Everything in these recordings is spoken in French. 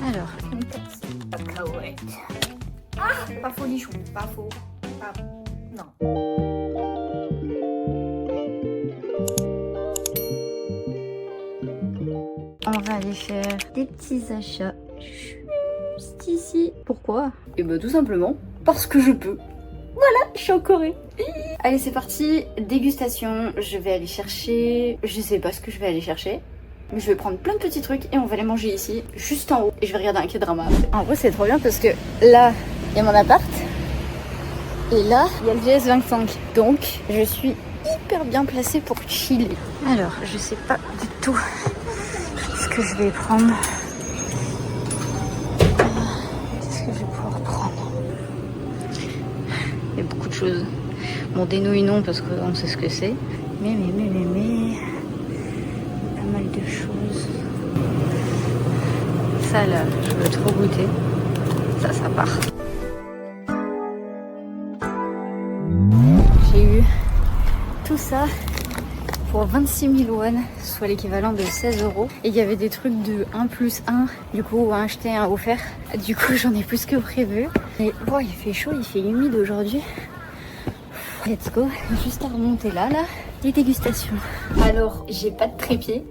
Alors, une petite cacahuète. Ah, pas folichon, pas faux, pas... Non. on va aller faire des petits achats juste ici. Pourquoi? Et bah tout simplement parce que je peux. Voilà, je suis en Corée. Allez, c'est parti, dégustation. Je vais aller chercher... Je sais pas ce que je vais aller chercher. Mais je vais prendre plein de petits trucs et on va les manger ici, juste en haut. Et je vais regarder un K-drama après. En vrai, c'est trop bien parce que là, il y a mon appart. Et là, il y a le GS25. Donc, je suis hyper bien placée pour chiller. Alors, je sais pas du tout ce que je vais prendre. Qu'est-ce que je vais pouvoir prendre? Il y a beaucoup de choses. Bon, des nouilles non, parce qu'on sait ce que c'est. Mais. Pas mal de choses. Ça là, je veux trop goûter. Ça part. J'ai eu tout ça pour 26 000 won, soit l'équivalent de 16 €. Et il y avait des trucs de 1 + 1, du coup un acheté, un offert. Du coup j'en ai plus que prévu. Et bon, il fait chaud, il fait humide aujourd'hui. Let's go, juste à remonter là, les dégustations. Alors, j'ai pas de trépied.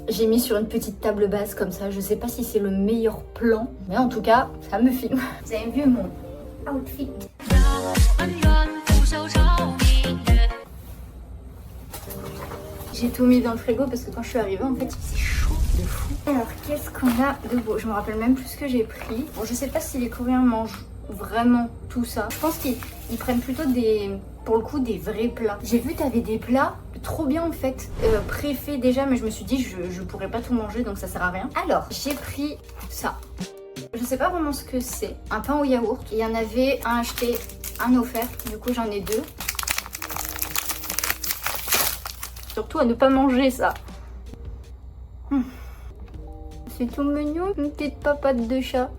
J'ai mis sur une petite table basse comme ça. Je sais pas si c'est le meilleur plan, mais en tout cas, ça me filme. Vous avez vu mon outfit? J'ai tout mis dans le frigo parce que quand je suis arrivée, en fait, il faisait chaud de fou. Alors, qu'est-ce qu'on a de beau? Je me rappelle même plus ce que j'ai pris. Bon, je sais pas si les Coréens mangent vraiment tout ça. Je pense qu'ils prennent plutôt pour le coup, des vrais plats. J'ai vu, t'avais des plats trop bien en fait, préfaits déjà, mais je me suis dit, je pourrais pas tout manger, donc ça sert à rien. Alors, j'ai pris ça. Je sais pas vraiment ce que c'est. Un pain au yaourt. Il y en avait un acheté, un offert. Du coup, j'en ai deux. Surtout à ne pas manger ça. C'est tout mignon, une petite papate de chat.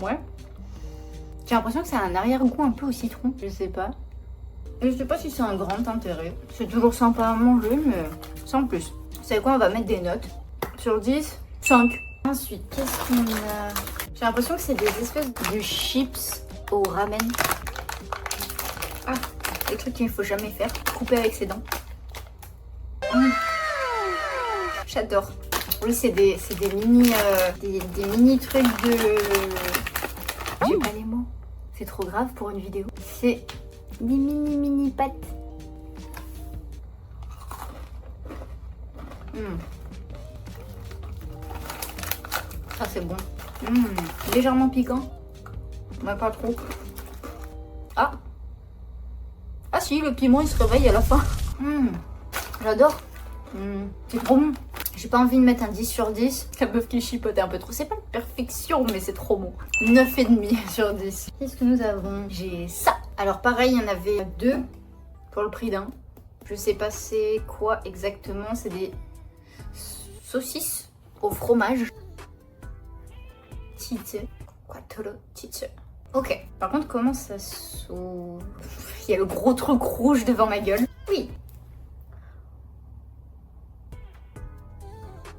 Ouais. J'ai l'impression que ça a un arrière-goût un peu au citron. Je sais pas. Je sais pas si c'est un grand intérêt. C'est toujours sympa à manger, mais sans plus. Vous savez quoi, on va mettre des notes. Sur 10, 5. Ensuite, qu'est-ce qu'on a? J'ai l'impression que c'est des espèces de chips au ramen. Ah, des trucs qu'il ne faut jamais faire. Couper avec ses dents. J'adore. Oui, c'est des mini, des mini trucs de... J'ai pas les mots. C'est trop grave pour une vidéo. C'est des mini pâtes. Ça c'est bon. Légèrement piquant. Mais pas trop. Ah. Ah si, le piment il se réveille à la fin. J'adore. C'est trop bon. J'ai pas envie de mettre un 10 sur 10. La meuf qui chipote un peu trop. C'est pas une perfection, mais c'est trop bon. 9,5 sur 10. Qu'est-ce que nous avons? J'ai ça. Alors pareil, il y en avait deux pour le prix d'un. Je sais pas c'est quoi exactement. C'est des saucisses au fromage. Tite. Quattro tite. Ok. Par contre, comment ça s'ouvre? Il y a le gros truc rouge devant ma gueule. Oui.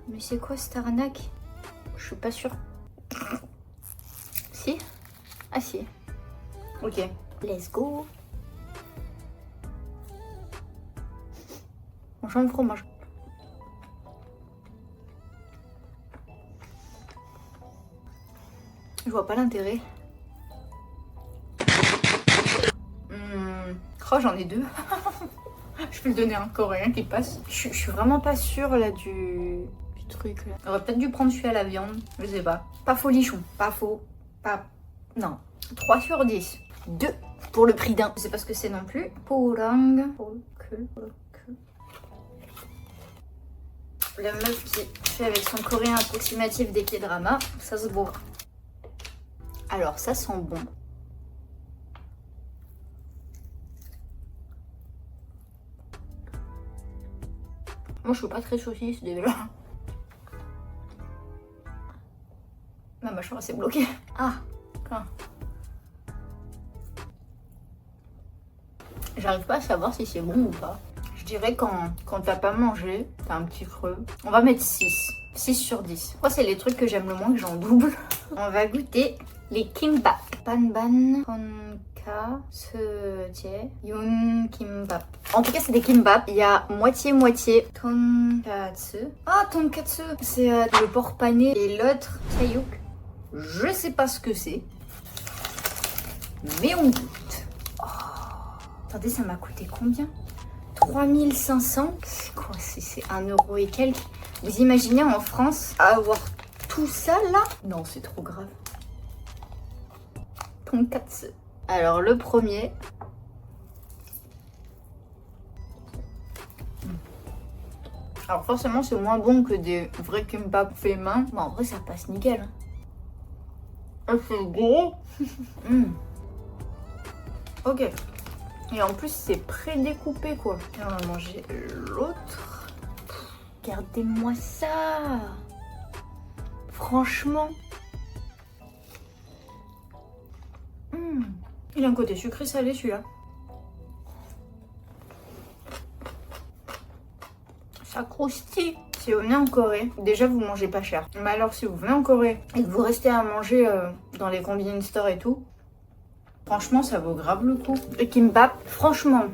Mais c'est quoi cette arnaque? Je suis pas sûre. Si? Ah si. Ok. Let's go. On change le fromage. Je vois pas l'intérêt. Oh, j'en ai deux. Je vais le donner à un Coréen qui passe. Je suis vraiment pas sûre là du truc là. J'aurais peut-être dû prendre celui à la viande. Je sais pas. Pas folichon. Pas faux. Pas... Non. 3 sur 10. 2 pour le prix d'un. Je sais pas ce que c'est non plus. Porang. La meuf qui fait avec son coréen approximatif des K-dramas. Ça se boit. Alors ça sent bon. Moi je suis pas très saucisse déjà. Ma mâchoire s'est bloquée. Ah, J'arrive pas à savoir si c'est bon ou pas. Je dirais quand t'as pas mangé, t'as un petit creux. On va mettre 6. 6 sur 10. Moi, c'est les trucs que j'aime le moins que j'en double. On va goûter les kimbap. Banban, tonkatsu, yun kimbap. En tout cas, c'est des kimbap. Il y a moitié-moitié. Tonkatsu. Ah, tonkatsu. C'est le porc pané. Et l'autre, taeyuk. Je sais pas ce que c'est. Mais on goûte. Oh. Attendez, ça m'a coûté combien? 3500. C'est quoi? C'est 1 euro et quelques. Vous imaginez en France avoir tout ça là? Non, c'est trop grave. Tonkatsu. Alors le premier. Alors forcément c'est moins bon que des vrais kimbap fait main. Mais en vrai ça passe nickel. Ah, c'est gros. Ok. Et en plus c'est prédécoupé quoi. Et on va manger l'autre. Regardez-moi ça. Franchement. Il a un côté sucré salé celui-là. Ça croustille. Si vous venez en Corée, déjà vous mangez pas cher. Mais alors si vous venez en Corée et que vous restez à manger dans les convenience stores et tout, franchement ça vaut grave le coup. Le kimbap, franchement,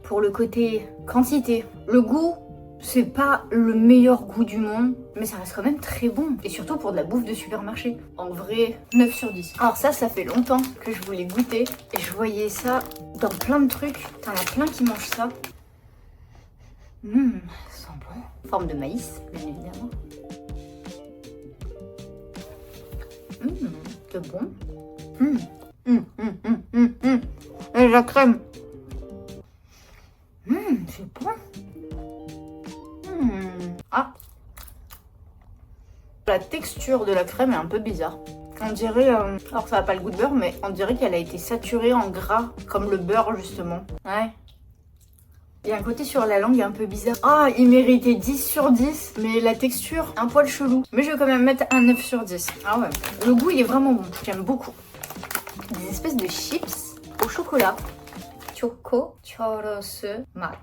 pour le côté quantité, le goût, c'est pas le meilleur goût du monde, mais ça reste quand même très bon. Et surtout pour de la bouffe de supermarché. En vrai, 9 sur 10. Alors ça fait longtemps que je voulais goûter. Et je voyais ça dans plein de trucs. T'en as plein qui mangent ça. Ça sent bon. Forme de maïs, bien évidemment. C'est bon. Et la crème. C'est bon. Ah, la texture de la crème est un peu bizarre. On dirait, alors ça n'a pas le goût de beurre, mais on dirait qu'elle a été saturée en gras, comme le beurre justement. Ouais. Il y a un côté sur la langue un peu bizarre. Ah, il méritait 10 sur 10, mais la texture, un poil chelou. Mais je vais quand même mettre un 9 sur 10. Ah ouais, le goût il est vraiment bon, j'aime beaucoup. Des espèces de chips au chocolat. Choco churros mat.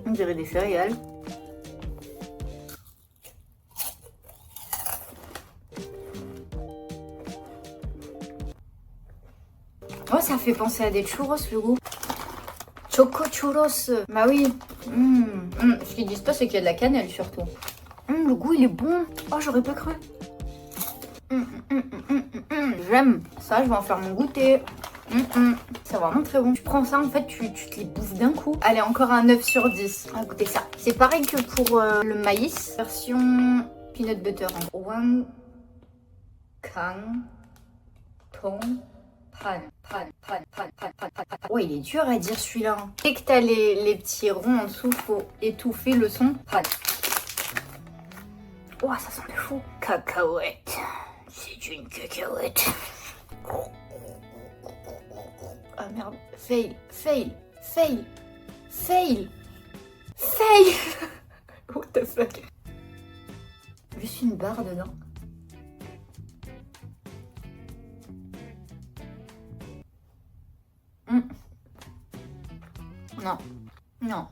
On dirait des céréales. Oh, ça fait penser à des churros le goût. Choco churros. Bah oui. Ce qu'ils disent pas, c'est qu'il y a de la cannelle surtout. Le goût il est bon. Oh, j'aurais pas cru. J'aime. Ça, je vais en faire mon goûter. C'est vraiment très bon. Tu prends ça, en fait, tu te les bouffes d'un coup. Allez, encore un 9 sur 10. On va goûter ça. C'est pareil que pour le maïs. Version peanut butter. Wang Kang Tong Pan. Ouais, il est dur à dire celui-là. Dès que t'as les petits ronds en dessous, faut étouffer le son. Pan. Oh, ça sent le fou. Cacahuète. C'est une cacahuète. Ah merde, fail. What the fuck. Juste une barre dedans. Non.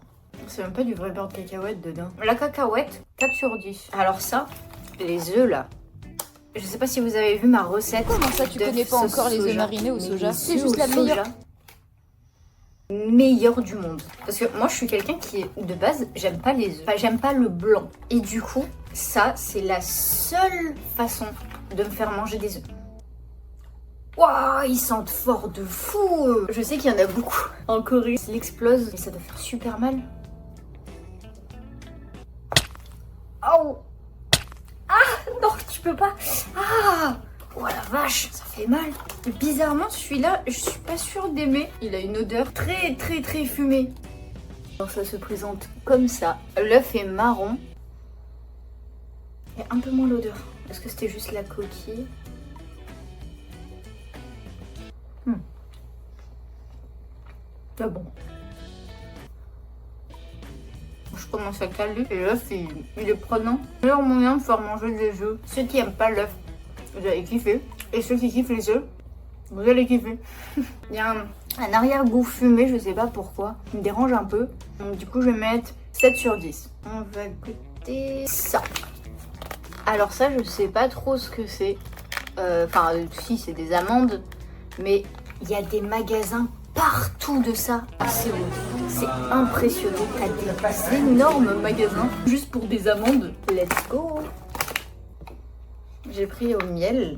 C'est même pas du vrai beurre de cacahuète dedans. La cacahuète, 4 sur 10. Alors ça, les œufs là. Je sais pas si vous avez vu ma recette. Comment ça, tu connais pas encore les œufs marinés au soja? C'est juste la meilleure du monde. Parce que moi je suis quelqu'un qui est de base, j'aime pas les œufs. Enfin, j'aime pas le blanc. Et du coup, ça c'est la seule façon de me faire manger des œufs. Waouh, ils sentent fort de fou. Je sais qu'il y en a beaucoup en Corée. Ils l'explosent et ça doit faire super mal. Oh. Ah non, tu peux pas. Ah. Oh la vache, ça fait mal. Et bizarrement, celui-là, je suis pas sûre d'aimer. Il a une odeur très fumée. Alors ça se présente comme ça. L'œuf est marron. Il y a un peu moins l'odeur. Est-ce que c'était juste la coquille? C'est bon. Je commence à caler et l'œuf il est prenant. Meilleur moyen de faire manger des œufs. Ceux qui aiment pas l'œuf, vous allez kiffer. Et ceux qui kiffent les œufs, Vous allez kiffer. Il y a un arrière-goût fumé, je sais pas pourquoi. Il me dérange un peu. Donc du coup, je vais mettre 7 sur 10. On va goûter ça. Alors ça, je sais pas trop ce que c'est. Enfin, si, c'est des amandes. Mais il y a des magasins partout de ça. C'est impressionnant. T'as des énormes magasins juste pour des amandes. Let's go. J'ai pris au miel.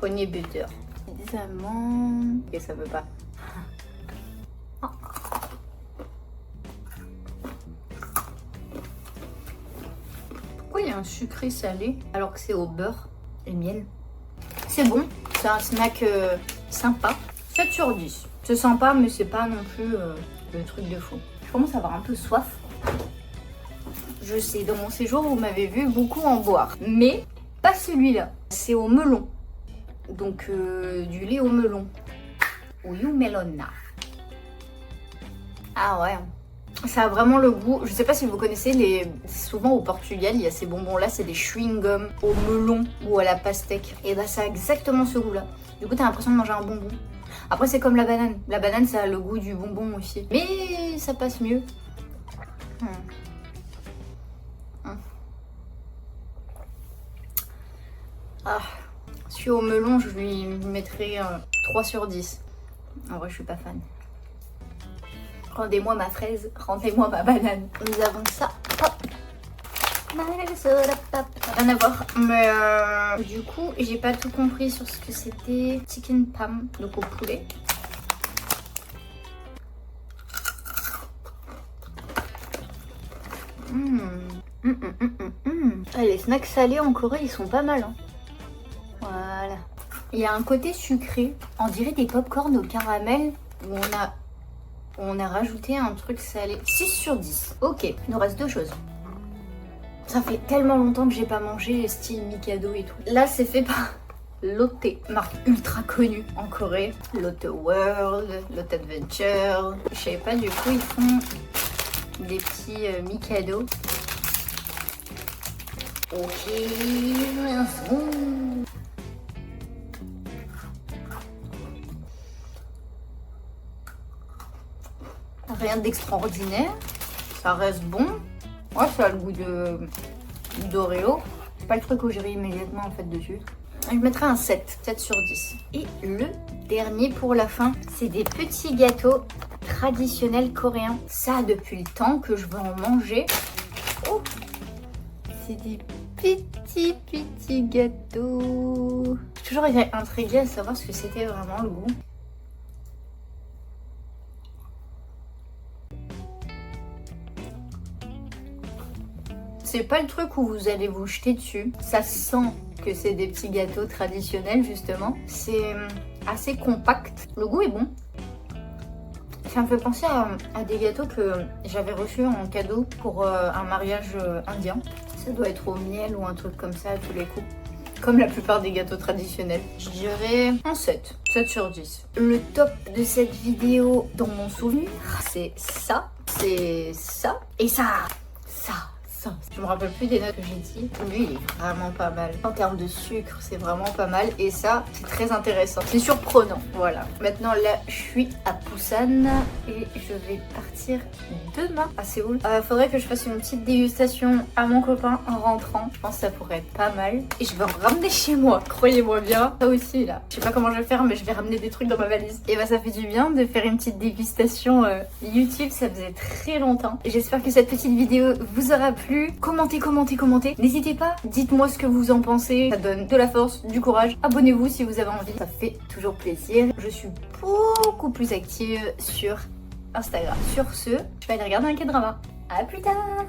Honey butter. Des amandes. Et ça veut pas. Pourquoi il y a un sucré salé alors que c'est au beurre et miel? C'est bon. C'est un snack sympa. 7 sur 10. C'est sympa, mais c'est pas non plus le truc de fou. Je commence à avoir un peu soif. Je sais, dans mon séjour, vous m'avez vu beaucoup en boire. Mais pas celui-là. C'est au melon. Donc, du lait au melon. Au melona. Ah ouais. Ça a vraiment le goût. Je sais pas si vous connaissez souvent au Portugal, il y a ces bonbons-là, c'est des chewing-gum au melon ou à la pastèque. Et bah, ça a exactement ce goût-là. Du coup, t'as l'impression de manger un bonbon. Après, c'est comme la banane. La banane, ça a le goût du bonbon aussi. Mais ça passe mieux. Ah, celui au melon, je lui mettrais 3 sur 10. En vrai, je suis pas fan. Rendez-moi ma fraise, rendez-moi ma banane. Nous avons ça. Hop. Rien à voir. Mais du coup, j'ai pas tout compris sur ce que c'était. Chicken palm, donc au poulet. Ah, les snacks salés en Corée, ils sont pas mal. Hein. Voilà. Il y a un côté sucré. On dirait des pop-corn au caramel où on a rajouté un truc salé. 6 sur 10. Ok, il nous reste 2 choses. Ça fait tellement longtemps que j'ai pas mangé style Mikado et tout. Là, c'est fait par Lotte, marque ultra connue en Corée. Lotte World, Lotte Adventure. Je savais pas, du coup, ils font des petits Mikado. Ok, let's go. Rien d'extraordinaire. Ça reste bon. Ouais, ça a le goût d'Oreo. C'est pas le truc où j'irai immédiatement en fait dessus. Je mettrai un 7 sur 10. Et le dernier pour la fin, c'est des petits gâteaux traditionnels coréens. Ça, depuis le temps que je veux en manger. Oh, c'est des petits gâteaux. J'ai toujours été intriguée à savoir ce que c'était vraiment le goût. C'est pas le truc où vous allez vous jeter dessus. Ça sent que c'est des petits gâteaux traditionnels justement. C'est assez compact. Le goût est bon. Ça me fait penser à des gâteaux que j'avais reçus en cadeau pour un mariage indien. Ça doit être au miel ou un truc comme ça à tous les coups. Comme la plupart des gâteaux traditionnels. Je dirais un 7 sur 10. Le top de cette vidéo dans mon souvenir, c'est ça, et ça. Je me rappelle plus des notes que j'ai dit. Lui, il est vraiment pas mal. En termes de sucre, c'est vraiment pas mal. Et ça, c'est très intéressant. C'est surprenant. Voilà. Maintenant, là, je suis à Busan et je vais partir demain à Séoul. Faudrait que je fasse une petite dégustation à mon copain en rentrant. Je pense que ça pourrait être pas mal. Et je vais en ramener chez moi. Croyez-moi bien. Ça aussi, là. Je sais pas comment je vais faire, mais je vais ramener des trucs dans ma valise. Et bah, ça fait du bien de faire une petite dégustation YouTube. Ça faisait très longtemps. J'espère que cette petite vidéo vous aura plu. Commentez. N'hésitez pas, dites-moi ce que vous en pensez. Ça donne de la force, du courage. Abonnez-vous si vous avez envie. Ça fait toujours plaisir. Je suis beaucoup plus active sur Instagram. Sur ce, je vais aller regarder un K-drama. À plus tard!